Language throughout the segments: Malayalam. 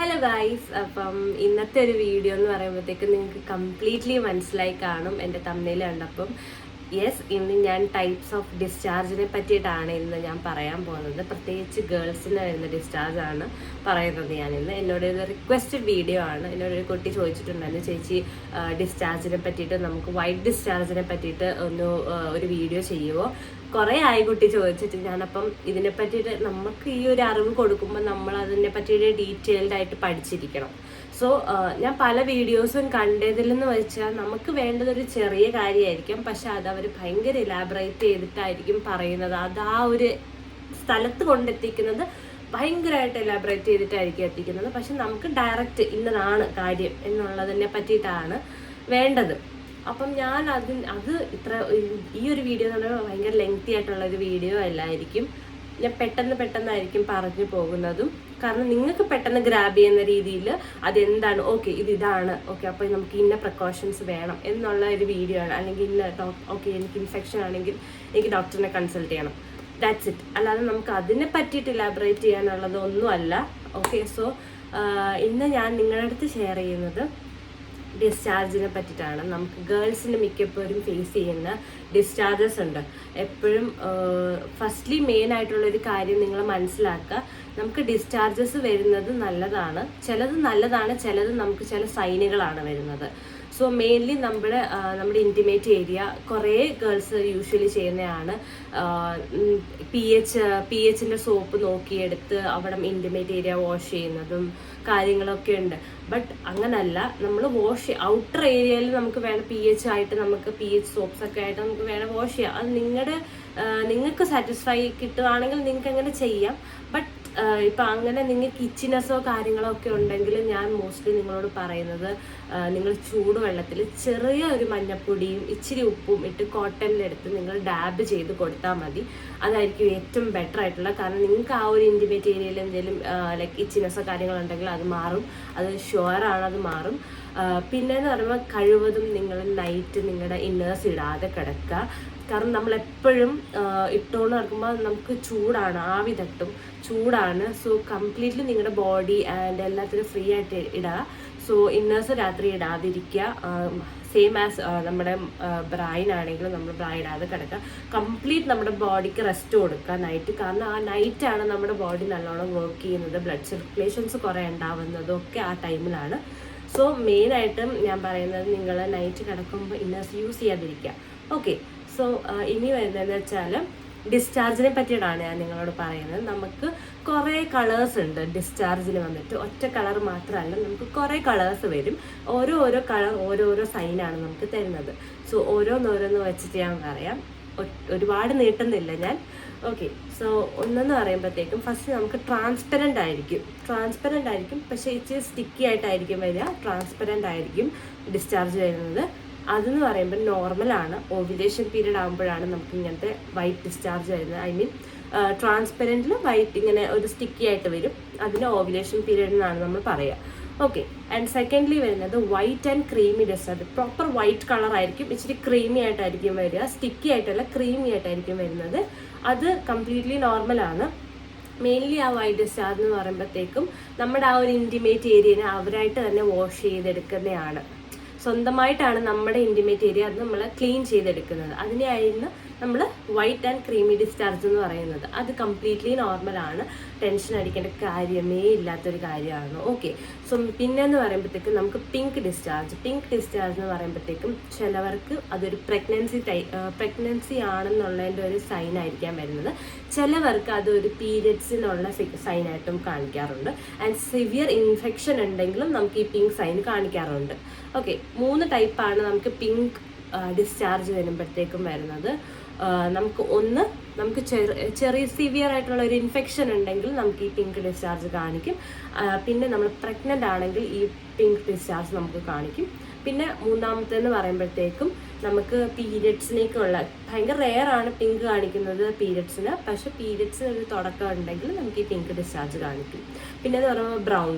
ഹലോ ഗൈസ്, അപ്പം ഇന്നത്തെ ഒരു വീഡിയോ എന്ന് പറയുമ്പോഴത്തേക്ക് നിങ്ങൾക്ക് കംപ്ലീറ്റ്ലി മനസ്സിലായി കാണും എൻ്റെ തമ്മിൽ കണ്ടപ്പം. യെസ്, ഇന്ന് ഞാൻ ടൈപ്സ് ഓഫ് ഡിസ്ചാർജിനെ പറ്റിയിട്ടാണ് ഇന്ന് ഞാൻ പറയാൻ പോകുന്നത്. പ്രത്യേകിച്ച് ഗേൾസിന് വരുന്ന ഡിസ്ചാർജാണ് പറയുന്നത് ഞാനിന്ന്. എന്നോട് ഇത് റിക്വസ്റ്റഡ് വീഡിയോ ആണ്. എന്നോടൊരു കുട്ടി ചോദിച്ചിട്ടുണ്ടായിരുന്നു, ചേച്ചി ഡിസ്ചാർജിനെ പറ്റിയിട്ട് നമുക്ക് വൈറ്റ് ഡിസ്ചാർജിനെ പറ്റിയിട്ട് ഒരു വീഡിയോ ചെയ്യുമോ? കുറേ ആയി കുട്ടി ചോദിച്ചിട്ട്. ഞാനപ്പം ഇതിനെ പറ്റിയിട്ട് നമുക്ക് ഈ ഒരു അറിവ് കൊടുക്കുമ്പോൾ നമ്മൾ അതിനെ പറ്റിയിട്ട് ഡീറ്റെയിൽഡ് ആയിട്ട് പഠിച്ചിരിക്കണം. സോ ഞാൻ പല വീഡിയോസും കണ്ടതിലെന്ന് വെച്ചാൽ നമുക്ക് വേണ്ടതൊരു ചെറിയ കാര്യമായിരിക്കും, പക്ഷെ അത് അവർ ഭയങ്കര ഇലാബറേറ്റ് ചെയ്തിട്ടായിരിക്കും പറയുന്നത്. അത് ആ ഒരു സ്ഥലത്ത് കൊണ്ടെത്തിക്കുന്നത് ഭയങ്കരമായിട്ട് എലാബറേറ്റ് ചെയ്തിട്ടായിരിക്കും എത്തിക്കുന്നത്. പക്ഷെ നമുക്ക് ഡയറക്റ്റ് ഇന്നതാണ് കാര്യം എന്നുള്ളതിനെ പറ്റിയിട്ടാണ് വേണ്ടത്. അപ്പം ഞാൻ അത് ഈ ഒരു വീഡിയോ എന്ന് പറഞ്ഞാൽ ഭയങ്കര ലെങ്തി ആയിട്ടുള്ളൊരു വീഡിയോ അല്ലായിരിക്കും. ഞാൻ പെട്ടെന്നായിരിക്കും പറഞ്ഞു പോകുന്നതും. കാരണം നിങ്ങൾക്ക് പെട്ടെന്ന് ഗ്രാബ് ചെയ്യുന്ന രീതിയിൽ അതെന്താണ്, ഓക്കെ ഇതാണ്, ഓക്കെ അപ്പോൾ നമുക്ക് ഇന്ന പ്രിക്കോഷൻസ് വേണം എന്നുള്ള ഒരു വീഡിയോ ആണ്. അല്ലെങ്കിൽ ഓക്കെ എനിക്ക് ഇൻഫെക്ഷൻ ആണെങ്കിൽ എനിക്ക് ഡോക്ടറിനെ കൺസൾട്ട് ചെയ്യണം, ദാറ്റ്സ് ഇറ്റ്. അല്ലാതെ നമുക്ക് അതിനെ പറ്റിയിട്ട് ഇലാബറേറ്റ് ചെയ്യാനുള്ളതൊന്നും അല്ല. ഓക്കെ, സോ ഇന്ന് ഞാൻ നിങ്ങളുടെ അടുത്ത് ഷെയർ ചെയ്യുന്നത് ഡിസ്ചാർജിനെ പറ്റിയിട്ടാണ്. നമുക്ക് ഗേൾസിന് മിക്കപ്പോഴും ഫേസ് ചെയ്യുന്ന ഡിസ്ചാർജസ് ഉണ്ട്. എപ്പോഴും ഫസ്റ്റ്ലി മെയിൻ ആയിട്ടുള്ളൊരു കാര്യം നിങ്ങൾ മനസ്സിലാക്കുക, നമുക്ക് ഡിസ്ചാർജസ് വരുന്നത് നല്ലതാണ്, ചിലത് നമുക്ക് ചില സൈനുകളാണ് വരുന്നത്. സോ മെയിൻലി നമ്മുടെ ഇൻറ്റിമേറ്റ് ഏരിയ കുറേ ഗേൾസ് യൂഷ്വലി ചെയ്യുന്നതാണ്. പി എച്ചിൻ്റെ സോപ്പ് നോക്കിയെടുത്ത് അവിടെ ഇൻറ്റിമേറ്റ് ഏരിയ വാഷ് ചെയ്യുന്നതും കാര്യങ്ങളൊക്കെ ഉണ്ട്. ബട്ട് അങ്ങനല്ല, നമ്മൾ ഔട്ടർ ഏരിയയിൽ നമുക്ക് വേണം പി എച്ച് ആയിട്ട്, നമുക്ക് പി എച്ച് സോപ്സ് ഒക്കെ ആയിട്ട് നമുക്ക് വേണം വാഷ് ചെയ്യാം. അത് നിങ്ങൾക്ക് സാറ്റിസ്ഫൈ കിട്ടുകയാണെങ്കിൽ നിങ്ങൾക്ക് അങ്ങനെ ചെയ്യാം. ബട്ട് ഇപ്പം അങ്ങനെ നിങ്ങൾക്ക് ഇച്ചിനെസ്സോ കാര്യങ്ങളോ ഒക്കെ ഉണ്ടെങ്കിൽ ഞാൻ മോസ്റ്റ്ലി നിങ്ങളോട് പറയുന്നത്, നിങ്ങൾ ചൂടുവെള്ളത്തിൽ ചെറിയ ഒരു മഞ്ഞപ്പൊടിയും ഇച്ചിരി ഉപ്പും ഇട്ട് കോട്ടണിലെടുത്ത് നിങ്ങൾ ഡാബ് ചെയ്ത് കൊടുത്താൽ മതി. അതായിരിക്കും ഏറ്റവും ബെറ്റർ ആയിട്ടുള്ള. കാരണം നിങ്ങൾക്ക് ആ ഒരു ഇൻറ്റിമേറ്റ് ഏരിയയിൽ എന്തെങ്കിലും ലൈക്ക് ഇച്ചിനെസ്സോ കാര്യങ്ങളുണ്ടെങ്കിൽ അത് മാറും, അത് ഷുവറാണ്, അത് മാറും. പിന്നെന്ന് പറയുമ്പോൾ കഴിവതും നിങ്ങൾ നൈറ്റ് നിങ്ങളുടെ ഇന്നേഴ്സ് ഇടാതെ കിടക്കുക. കാരണം നമ്മളെപ്പോഴും ഇട്ടുകൊണ്ട് നടക്കുമ്പോൾ നമുക്ക് ചൂടാണ്, ആവി തട്ടും, ചൂടാണ്. സോ കംപ്ലീറ്റ്ലി നിങ്ങളുടെ ബോഡി ആൻഡ് എല്ലാത്തിനും ഫ്രീ ആയിട്ട് ഇടുക. സോ ഇന്നേഴ്സ് രാത്രി ഇടാതിരിക്കുക. സെയിം ആസ് നമ്മുടെ ബ്രൈൻ ആണെങ്കിലും നമ്മൾ ബ്രൈ ഇടാതെ കിടക്കുക. കംപ്ലീറ്റ് നമ്മുടെ ബോഡിക്ക് റെസ്റ്റ് കൊടുക്കുക നൈറ്റ്. കാരണം ആ നൈറ്റാണ് നമ്മുടെ ബോഡി നല്ലോണം വർക്ക് ചെയ്യുന്നത്, ബ്ലഡ് സർക്കുലേഷൻസ് കുറേ ഉണ്ടാവുന്നതും ഒക്കെ ആ ടൈമിലാണ്. സോ മെയിനായിട്ടും ഞാൻ പറയുന്നത്, നിങ്ങൾ നൈറ്റ് കിടക്കുമ്പോൾ ഇന്നേഴ്സ് യൂസ് ചെയ്യാതിരിക്കുക. ഓക്കെ, സോ ഇനി വരുന്നതെന്ന് വെച്ചാൽ ഡിസ്ചാർജിനെ പറ്റിയിട്ടാണ് ഞാൻ നിങ്ങളോട് പറയുന്നത്. നമുക്ക് കുറേ കളേഴ്സ് ഉണ്ട് ഡിസ്ചാർജിന് വന്നിട്ട്. ഒറ്റ കളർ മാത്രമല്ല, നമുക്ക് കുറേ കളേഴ്സ് വരും. ഓരോ കളർ ഓരോരോ സൈനാണ് നമുക്ക് തരുന്നത്. സോ ഓരോന്നോരോന്ന് വെച്ചിട്ട് ഞാൻ പറയാം, ഒരുപാട് നീട്ടുന്നില്ല ഞാൻ. ഓക്കെ, സോ ഒന്നെന്ന് പറയുമ്പോഴത്തേക്കും ഫസ്റ്റ് നമുക്ക് ട്രാൻസ്പെറൻ്റ് ആയിരിക്കും, പക്ഷേ ഇച്ചിരി സ്റ്റിക്കി ആയിട്ടായിരിക്കും വരിക. ട്രാൻസ്പെറൻ്റ് ആയിരിക്കും ഡിസ്ചാർജ് വരുന്നത്. അതെന്ന് പറയുമ്പോൾ നോർമലാണ്. ഓവുലേഷൻ പീരീഡ് ആകുമ്പോഴാണ് നമുക്ക് ഇങ്ങനത്തെ വൈറ്റ് ഡിസ്ചാർജ് വരുന്നത്. ഐ മീൻ ട്രാൻസ്പെറൻറ്റിൽ വൈറ്റ് ഇങ്ങനെ ഒരു സ്റ്റിക്കി ആയിട്ട് വരും. അതിന് ഓവുലേഷൻ പീരീഡ് എന്നാണ് നമ്മൾ പറയുക. ഓക്കെ, ആൻഡ് സെക്കൻഡ്ലി വരുന്നത് white and creamy discharge. Proper white colour ആയിരിക്കും, ഇച്ചിരി ക്രീമി ആയിട്ടായിരിക്കും വരിക. സ്റ്റിക്കി ആയിട്ടല്ല, ക്രീമി ആയിട്ടായിരിക്കും വരുന്നത്. അത് കംപ്ലീറ്റ്ലി നോർമലാണ്. മെയിൻലി ആ വൈറ്റ് ഡിസ്ചാർജ് എന്ന് പറയുമ്പോഴത്തേക്കും നമ്മുടെ ആ ഒരു ഇൻറ്റിമേറ്റ് ഏരിയനെ അവരായിട്ട് തന്നെ വാഷ് ചെയ്തെടുക്കുന്നതാണ്. സ്വന്തമായിട്ടാണ് നമ്മുടെ ഇൻറ്റിമേറ്റ് ഏരിയ അത് നമ്മൾ ക്ലീൻ ചെയ്തെടുക്കുന്നത്. അതിനെയായിരുന്നു നമ്മൾ വൈറ്റ് ആൻഡ് ക്രീമി ഡിസ്ചാർജ് എന്ന് പറയുന്നത്. അത് കംപ്ലീറ്റ്ലി നോർമലാണ്, ടെൻഷൻ അടിക്കേണ്ട കാര്യമേ ഇല്ലാത്തൊരു കാര്യമാണ്. ഓക്കെ, സോ പിന്നെന്ന് പറയുമ്പോഴത്തേക്കും നമുക്ക് പിങ്ക് ഡിസ്ചാർജ് എന്ന് പറയുമ്പോഴത്തേക്കും ചിലവർക്ക് അതൊരു പ്രഗ്നൻസി ആണെന്നുള്ളതിൻ്റെ ഒരു സൈൻ ആയിരിക്കാൻ വരുന്നത്. ചിലവർക്ക് അതൊരു പീരിയഡ്സിനുള്ള സൈനായിട്ടും കാണിക്കാറുണ്ട്. ആൻഡ് സിവിയർ ഇൻഫെക്ഷൻ ഉണ്ടെങ്കിലും നമുക്ക് ഈ പിങ്ക് സൈൻ കാണിക്കാറുണ്ട്. ഓക്കെ, 3 ടൈപ്പാണ് നമുക്ക് പിങ്ക് ഡിസ്ചാർജ് വരുമ്പോഴത്തേക്കും വരുന്നത്. നമുക്ക് ചെറിയ സിവിയർ ആയിട്ടുള്ള ഒരു ഇൻഫെക്ഷൻ ഉണ്ടെങ്കിൽ നമുക്ക് ഈ പിങ്ക് ഡിസ്ചാർജ് കാണിക്കും. പിന്നെ നമ്മൾ പ്രഗ്നൻ്റ് ആണെങ്കിൽ ഈ പിങ്ക് ഡിസ്ചാർജ് നമുക്ക് കാണിക്കും. പിന്നെ മൂന്നാമത്തേന്ന് പറയുമ്പോഴത്തേക്കും നമുക്ക് പീരിയഡ്സിനേക്കുള്ള ഭയങ്കര റെയർ ആണ് പിങ്ക് കാണിക്കുന്നത് പീരിയഡ്സിന്. പക്ഷെ പീരിയഡ്സിന് ഒരു തുടക്കം ഉണ്ടെങ്കിൽ നമുക്ക് ഈ പിങ്ക് ഡിസ്ചാർജ് കാണിക്കും. പിന്നെ എന്ന് പറയുമ്പോൾ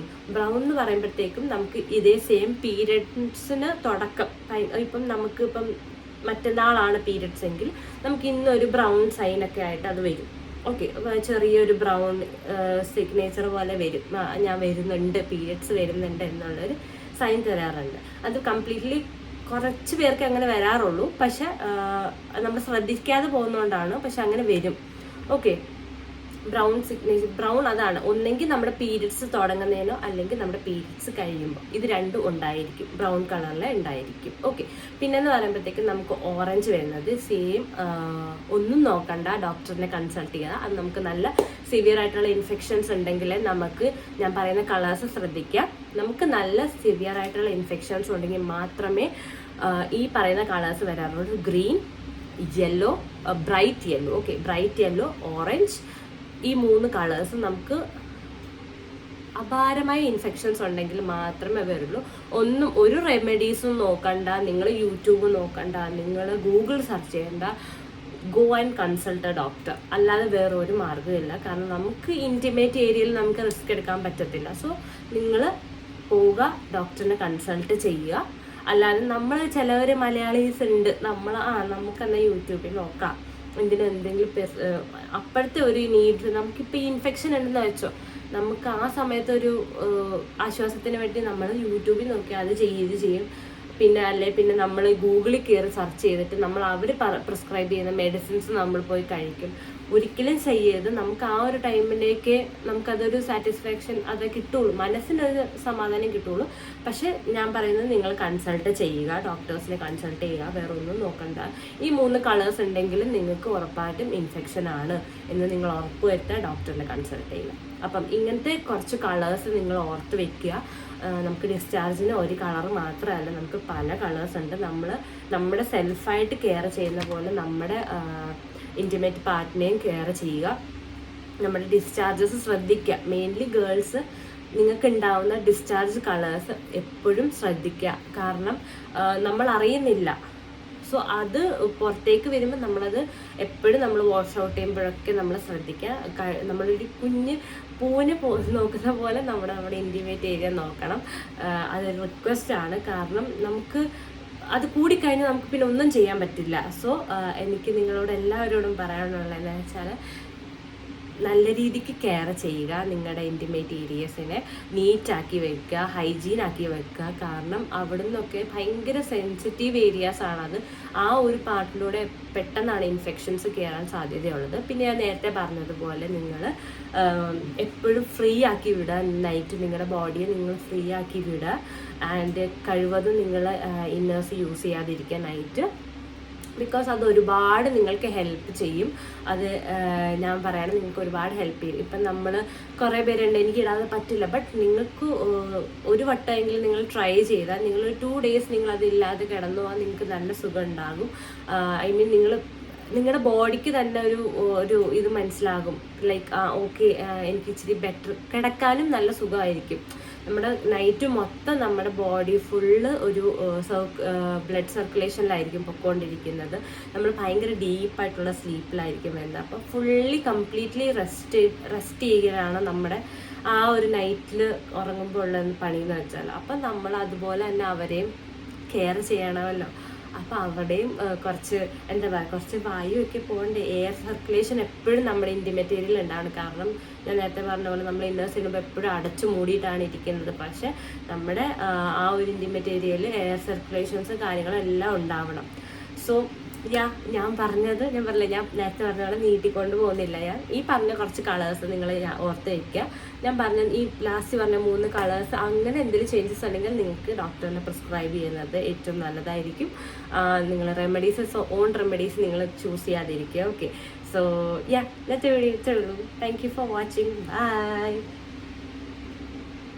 ബ്രൗൺ എന്ന് പറയുമ്പോഴത്തേക്കും നമുക്ക് ഇതേ സെയിം പീരിയഡ്സിന് തുടക്കം, ഇപ്പം മറ്റന്നാളാണ് പീരിയഡ്സ് എങ്കിൽ നമുക്ക് ഇന്നൊരു ബ്രൗൺ സൈനൊക്കെ ആയിട്ട് അത് വരും. ഓക്കെ, ചെറിയൊരു ബ്രൗൺ സിഗ്നേച്ചർ പോലെ വരും, ഞാൻ വരുന്നുണ്ട്, പീരിയഡ്സ് വരുന്നുണ്ട് എന്നുള്ളൊരു സൈൻ തരാറുണ്ട്. അത് കംപ്ലീറ്റ്ലി കുറച്ച് പേർക്ക് അങ്ങനെ വരാറുള്ളൂ, പക്ഷെ നമ്മൾ ശ്രദ്ധിക്കാതെ പോകുന്നതുകൊണ്ടാണ്. പക്ഷെ അങ്ങനെ വരും. ഓക്കെ, ബ്രൗൺ സിഗ്നേച്ചർ, ബ്രൗൺ അതാണ് ഒന്നെങ്കിൽ നമ്മുടെ പീരിയഡ്സ് തുടങ്ങുന്നതിനോ അല്ലെങ്കിൽ നമ്മുടെ പീരിയഡ്സ് കഴിയുമ്പോൾ, ഇത് രണ്ടും ഉണ്ടായിരിക്കും, ബ്രൗൺ കളറിൽ ഉണ്ടായിരിക്കും. ഓക്കെ, പിന്നെന്ന് പറയുമ്പോഴത്തേക്കും നമുക്ക് ഓറഞ്ച് വരുന്നത് സെയിം, ഒന്നും നോക്കണ്ട, ഡോക്ടറിനെ കൺസൾട്ട് ചെയ്യുക. അത് നമുക്ക് നല്ല സിവിയർ ആയിട്ടുള്ള ഇൻഫെക്ഷൻസ് ഉണ്ടെങ്കിൽ നമുക്ക്, ഞാൻ പറയുന്ന കളേഴ്സ് ശ്രദ്ധിക്കുക, നമുക്ക് നല്ല സിവിയർ ആയിട്ടുള്ള ഇൻഫെക്ഷൻസ് ഉണ്ടെങ്കിൽ മാത്രമേ ഈ പറയുന്ന കളേഴ്സ് വരാറുള്ളൂ. Green, yellow, bright yellow. Okay, bright yellow, orange, ഈ 3 കളേഴ്സും നമുക്ക് അപാരമായ ഇൻഫെക്ഷൻസ് ഉണ്ടെങ്കിൽ മാത്രമേ വരുള്ളൂ. ഒരു റെമഡീസും നോക്കണ്ട, നിങ്ങൾ യൂട്യൂബ് നോക്കണ്ട, നിങ്ങൾ ഗൂഗിൾ സെർച്ച് ചെയ്യണ്ട, go and consult A doctor. അല്ലാതെ വേറെ ഒരു മാർഗ്ഗമില്ല. കാരണം നമുക്ക് ഇൻറ്റിമേറ്റ് ഏരിയയിൽ നമുക്ക് റിസ്ക് എടുക്കാൻ പറ്റത്തില്ല. സോ നിങ്ങൾ പോവുക, ഡോക്ടറിനെ കൺസൾട്ട് ചെയ്യുക. അല്ലാതെ നമ്മൾ ചിലവർ മലയാളീസ് ഉണ്ട്, നമുക്കെന്നാൽ യൂട്യൂബിൽ നോക്കാം, എന്തെങ്കിലും അപ്പോഴത്തെ ഒരു നീഡ്, നമുക്കിപ്പോൾ ഈ ഇൻഫെക്ഷൻ ഉണ്ടെന്ന് വെച്ചോ, നമുക്ക് ആ സമയത്ത് ഒരു ആശ്വാസത്തിന് വേണ്ടി നമ്മൾ യൂട്യൂബിൽ നോക്കി അത് ചെയ്യും. പിന്നെ നമ്മൾ ഗൂഗിളിൽ കയറി സെർച്ച് ചെയ്തിട്ട് അവർ പ്രിസ്ക്രൈബ് ചെയ്യുന്ന മെഡിസിൻസ് നമ്മൾ പോയി കഴിക്കും. ഒരിക്കലും ചെയ്യരുത്. നമുക്ക് ആ ഒരു ടൈമിലേക്ക് നമുക്കതൊരു സാറ്റിസ്ഫാക്ഷൻ അത് കിട്ടുള്ളൂ, മനസ്സിനൊരു സമാധാനം കിട്ടുള്ളൂ. പക്ഷെ ഞാൻ പറയുന്നത് നിങ്ങൾ കൺസൾട്ട് ചെയ്യുക, ഡോക്ടേഴ്സിനെ കൺസൾട്ട് ചെയ്യുക, വേറെ ഒന്നും നോക്കണ്ട. ഈ 3 കളേഴ്സ് ഉണ്ടെങ്കിൽ നിങ്ങൾക്ക് ഉറപ്പായിട്ടും ഇൻഫെക്ഷൻ ആണ് എന്ന് നിങ്ങൾ ഉറപ്പ് വരുത്തുക, ഡോക്ടറിനെ കൺസൾട്ട് ചെയ്യുക. അപ്പം ഇങ്ങനത്തെ കുറച്ച് കളേഴ്സ് നിങ്ങൾ ഓർത്ത് വെക്കുക. നമുക്ക് ഡിസ്ചാർജിന് ഒരു കളർ മാത്രമല്ല, നമുക്ക് പല കളേഴ്സ് ഉണ്ട്. നമ്മുടെ സെൽഫായിട്ട് കെയർ ചെയ്യുന്ന പോലെ നമ്മുടെ ഇൻറ്റിമേറ്റ് പാർട്ടിനെയും കെയർ ചെയ്യുക. നമ്മുടെ ഡിസ്ചാർജസ് ശ്രദ്ധിക്കുക. മെയിൻലി ഗേൾസ്, നിങ്ങൾക്ക് ഉണ്ടാവുന്ന ഡിസ്ചാർജ് കളേഴ്സ് എപ്പോഴും ശ്രദ്ധിക്കുക. കാരണം നമ്മൾ അറിയുന്നില്ല. സോ അത് പുറത്തേക്ക് വരുമ്പോൾ നമ്മളത് എപ്പോഴും നമ്മൾ വാഷ് ഔട്ട് ചെയ്യുമ്പോഴൊക്കെ നമ്മൾ ശ്രദ്ധിക്കുക. നമ്മളൊരു കുഞ്ഞ് പൂവിനെ നോക്കുന്ന പോലെ നമ്മുടെ ഇൻറ്റിമേറ്റ് ഏരിയ നോക്കണം. അതൊരു റിക്വസ്റ്റ് ആണ്. കാരണം നമുക്ക് അത് കൂടിക്കഴിഞ്ഞാൽ നമുക്ക് പിന്നെ ഒന്നും ചെയ്യാൻ പറ്റില്ല. സോ എനിക്ക് നിങ്ങളോട് എല്ലാവരോടും പറയാനുള്ളത് എന്താണെന്ന് വെച്ചാൽ, നല്ല രീതിക്ക് കെയർ ചെയ്യുക. നിങ്ങളുടെ ഇൻറ്റിമേറ്റ് ഏരിയസിനെ നീറ്റാക്കി വെക്കുക, ഹൈജീനാക്കി വെക്കുക. കാരണം അവിടെ നിന്നൊക്കെ ഭയങ്കര സെൻസിറ്റീവ് ഏരിയാസ് ആണത്. ആ ഒരു പാർട്ടിലൂടെ പെട്ടെന്നാണ് ഇൻഫെക്ഷൻസ് കയറാൻ സാധ്യതയുള്ളത്. പിന്നെ ഞാൻ നേരത്തെ പറഞ്ഞതുപോലെ നിങ്ങൾ എപ്പോഴും ഫ്രീ ആക്കി വിടുക. നൈറ്റ് നിങ്ങളുടെ ബോഡിയെ നിങ്ങൾ ഫ്രീ ആക്കി വിടുക. ആൻഡ് കഴിവതും നിങ്ങൾ ഇന്നേഴ്സ് യൂസ് ചെയ്യാതിരിക്കുക നൈറ്റ്. ബിക്കോസ് അത് ഒരുപാട് നിങ്ങൾക്ക് ഹെൽപ്പ് ചെയ്യും. അത് ഞാൻ പറയണം, നിങ്ങൾക്ക് ഒരുപാട് ഹെൽപ്പ് ചെയ്യും. ഇപ്പം നമ്മൾ കുറേ പേരുണ്ട് എനിക്ക് ഇടാതെ പറ്റില്ല, ബട്ട് നിങ്ങൾക്ക് ഒരു വട്ടമെങ്കിലും നിങ്ങൾ ട്രൈ ചെയ്താൽ, നിങ്ങളൊരു 2 days നിങ്ങൾ അതില്ലാതെ കിടന്നു പോകാൻ നിങ്ങൾക്ക് നല്ല സുഖം ഉണ്ടാകും. ഐ മീൻ നിങ്ങളുടെ ബോഡിക്ക് തന്നെ ഒരു ഇത് മനസ്സിലാകും. ലൈക്ക് ഓക്കെ, എനിക്ക് ഇച്ചിരി ബെറ്റർ, കിടക്കാനും നല്ല സുഖമായിരിക്കും. നമ്മുടെ നൈറ്റ് മൊത്തം നമ്മുടെ ബോഡി ഫുള്ള് ഒരു ബ്ലഡ് സർക്കുലേഷനിലായിരിക്കും പൊയ്ക്കൊണ്ടിരിക്കുന്നത്. നമ്മൾ ഭയങ്കര ഡീപ്പായിട്ടുള്ള സ്ലീപ്പിലായിരിക്കും വരുന്നത്. അപ്പോൾ ഫുള്ളി കംപ്ലീറ്റ്ലി റെസ്റ്റ് ചെയ്യുകയാണ് നമ്മുടെ ആ ഒരു നൈറ്റിൽ ഉറങ്ങുമ്പോൾ ഉള്ള പണിയെന്ന് വെച്ചാൽ. അപ്പം നമ്മൾ അതുപോലെ തന്നെ അവരെയും കെയർ ചെയ്യണമല്ലോ. അപ്പോൾ അവിടെയും കുറച്ച് വായുവൊക്കെ പോകണ്ടേ. എയർ സർക്കുലേഷൻ എപ്പോഴും നമ്മുടെ ഇൻറ്റിമേറ്റ് ഏരിയയിൽ ഉണ്ടാവണം. കാരണം ഞാൻ നേരത്തെ പറഞ്ഞ പോലെ നമ്മൾ ഇന്നേഴ്സ് ചെയ്യുമ്പോൾ എപ്പോഴും അടച്ചു മൂടിയിട്ടാണ് ഇരിക്കുന്നത്. പക്ഷെ നമ്മുടെ ആ ഒരു ഇൻറ്റിമേറ്റ് ഏരിയയിൽ എയർ സർക്കുലേഷൻസ് കാര്യങ്ങളെല്ലാം ഉണ്ടാവണം. സോ ഞാൻ പറഞ്ഞില്ല, ഞാൻ നേരത്തെ പറഞ്ഞ പോലെ നീട്ടിക്കൊണ്ട് പോകുന്നില്ല. ഈ പറഞ്ഞ കുറച്ച് കളേഴ്സ് നിങ്ങൾ ഓർത്ത് വയ്ക്കുക. ഞാൻ ഈ ലാസ്റ്റ് പറഞ്ഞ 3 കളേഴ്സ്, അങ്ങനെ എന്തെങ്കിലും ചേഞ്ചസ് ഉണ്ടെങ്കിൽ നിങ്ങൾക്ക് ഡോക്ടറിനെ പ്രിസ്ക്രൈബ് ചെയ്യുന്നത് ഏറ്റവും നല്ലതായിരിക്കും. നിങ്ങൾ ഓൺ റെമഡീസ് നിങ്ങൾ ചൂസ് ചെയ്യാതിരിക്കുക. ഓക്കെ, സോ ഇന്നത്തെ വീഡിയോ ഇത്രേ ഉള്ളൂ. Thank you for watching. By.